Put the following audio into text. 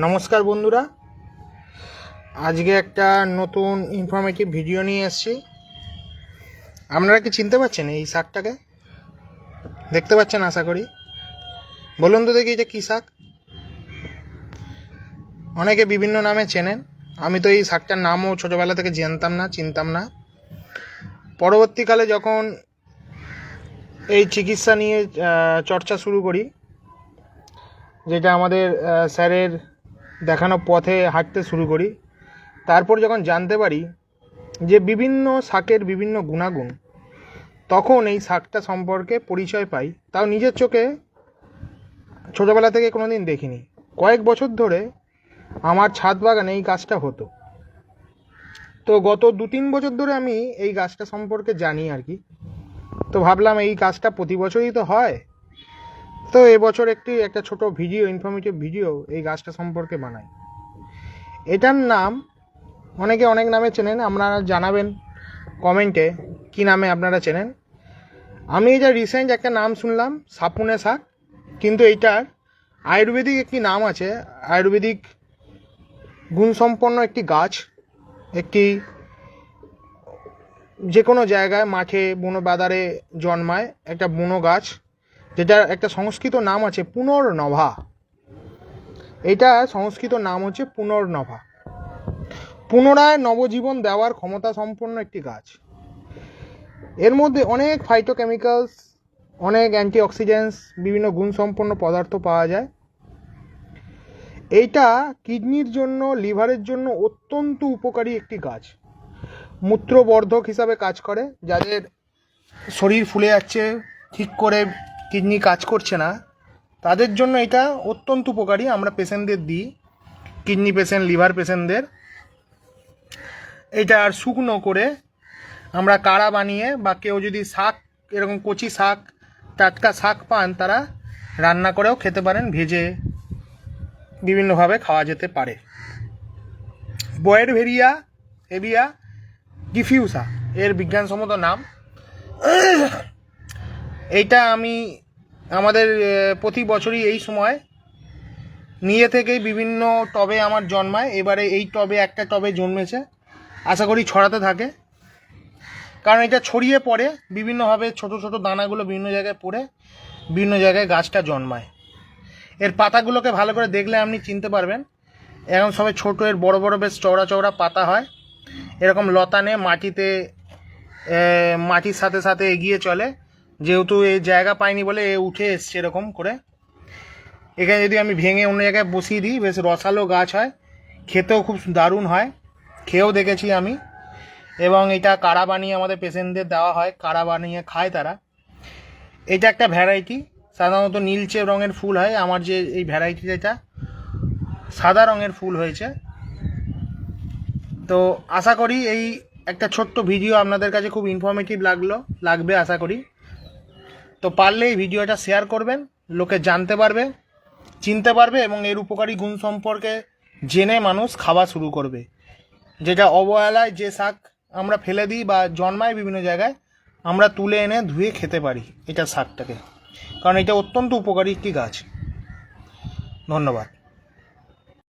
নমস্কার বন্ধুরা, আজকে একটা নতুন ইনফরমেটিভ ভিডিও নিয়ে এসেছি। আপনারা কি চিনতে পারছেন এই শাকটাকে? দেখতে পাচ্ছেন আশা করি। বলুন তো দেখি এটা কী শাক? অনেকে বিভিন্ন নামে চেনেন। আমি তো এই শাকটার নামও ছোটোবেলা থেকে জানতাম না, চিনতাম না। পরবর্তীকালে যখন এই চিকিৎসা নিয়ে চর্চা শুরু করি, যেটা আমাদের স্যারের দেখানো পথে হাঁটতে শুরু করি, তারপর যখন জানতে পারি যে বিভিন্ন শাকের বিভিন্ন গুণাগুণ, তখন এই শাকটা সম্পর্কে পরিচয় পাই। তাও নিজের চোখে ছোটোবেলা থেকে কোনো দিন দেখিনি। কয়েক বছর ধরে আমার ছাদ বাগানে এই গাছটা হতো। তো গত 2-3 বছর ধরে আমি এই গাছটা সম্পর্কে জানি আর কি। তো ভাবলাম এই গাছটা প্রতি বছরই তো হয়, তো এবছর একটা ছোট ভিডিও, ইনফরমেটিভ ভিডিও এই গাছটা সম্পর্কে বানাই। এটার নাম অনেকে অনেক নামে চেনেন, আপনারা জানাবেন কমেন্টে কী নামে আপনারা চেনেন। আমি এটা রিসেন্ট একটা নাম শুনলাম, সাপুনে শাক, কিন্তু এইটার আয়ুর্বেদিক একটি নাম আছে। আয়ুর্বেদিক গুণসম্পন্ন একটি গাছ, একটি যে কোনো জায়গায় মাঠে বনো বাদারে জন্মায় একটা বুনো গাছ, যেটার একটা সংস্কৃত নাম আছে পুনর্নভা। এটা সংস্কৃত নাম হচ্ছে পুনর্নভা। পুনরায় নবজীবন দেওয়ার ক্ষমতা সম্পন্ন একটি গাছ। এর মধ্যে অনেক ফাইটোকেমিক্যালস, অনেক অ্যান্টিঅক্সিডেন্টস, বিভিন্ন গুণসম্পন্ন পদার্থ পাওয়া যায়। এইটা কিডনির জন্য, লিভারের জন্য অত্যন্ত উপকারী একটি গাছ। মূত্রবর্ধক হিসাবে কাজ করে। যাদের শরীর ফুলে যাচ্ছে, ঠিক করে কিডনি কাজ করছে না, তাদের জন্য এটা অত্যন্ত উপকারী। আমরা পেশেন্টদের দিই, কিডনি পেশেন্ট, লিভার পেশেন্টদের। এটা আর শুকনো করে আমরা কাড়া বানিয়ে, বা কেউ যদি শাক, এরকম কচি শাক, টাটকা শাক পান, তারা রান্না করেও খেতে পারেন, ভেজে বিভিন্নভাবে খাওয়া যেতে পারে। বয়েরভেরিয়া হেভিয়া ডিফিউসা এর বিজ্ঞানসম্মত নাম। এইটা আমি আমাদের প্রতি বছরই এই সময় নিয়ে থেকেই বিভিন্ন টবে আমার জন্মায়। এবারে এই টবে, একটা টবে জন্মেছে, আশা করি ছড়াতে থাকে, কারণ এটা ছড়িয়ে পড়ে বিভিন্নভাবে। ছোট ছোট দানাগুলো বিভিন্ন জায়গায় পড়ে বিভিন্ন জায়গায় গাছটা জন্মায়। এর পাতাগুলোকে ভালো করে দেখলে আপনি চিনতে পারবেন। এখন সবাই ছোট, এর বড় বড় বেশ চওড়া চওড়া পাতা হয়। এরকম লতানে মাটির সাথে সাথে এগিয়ে চলে, যেহেতু এই জায়গা পায়নি বলে এ উঠে এসছে এরকম করে। এখানে যদি আমি ভেঙে অন্য জায়গায় বসিয়ে দিই, বেশ রসালো গাছ হয়, খেতেও খুব দারুণ হয়, খেয়েও দেখেছি আমি। এবং এটা কাড়া বানিয়ে আমাদের পেশেন্টদের দেওয়া হয়, কাড়া বানিয়ে খায় তারা। এটা একটা ভ্যারাইটি, সাধারণত নীলচে রঙের ফুল হয়। আমার যে এই ভ্যারাইটিটা, এটা সাদা রঙের ফুল হয়েছে। তো আশা করি এই একটা ছোট্ট ভিডিও আপনাদের কাছে খুব ইনফরমেটিভ লাগবে আশা করি। তো পারলে এই ভিডিওটা শেয়ার করবেন, লোকে জানতে পারবে, চিনতে পারবে, এবং এর উপকারী গুণ সম্পর্কে জেনে মানুষ খাওয়া শুরু করবে। যেটা অবহেলায় যে শাক আমরা ফেলে দিই বা জন্মায় বিভিন্ন জায়গায়, আমরা তুলে এনে ধুয়ে খেতে পারি এটা শাকটাকে, কারণ এটা অত্যন্ত উপকারী একটি গাছ। ধন্যবাদ।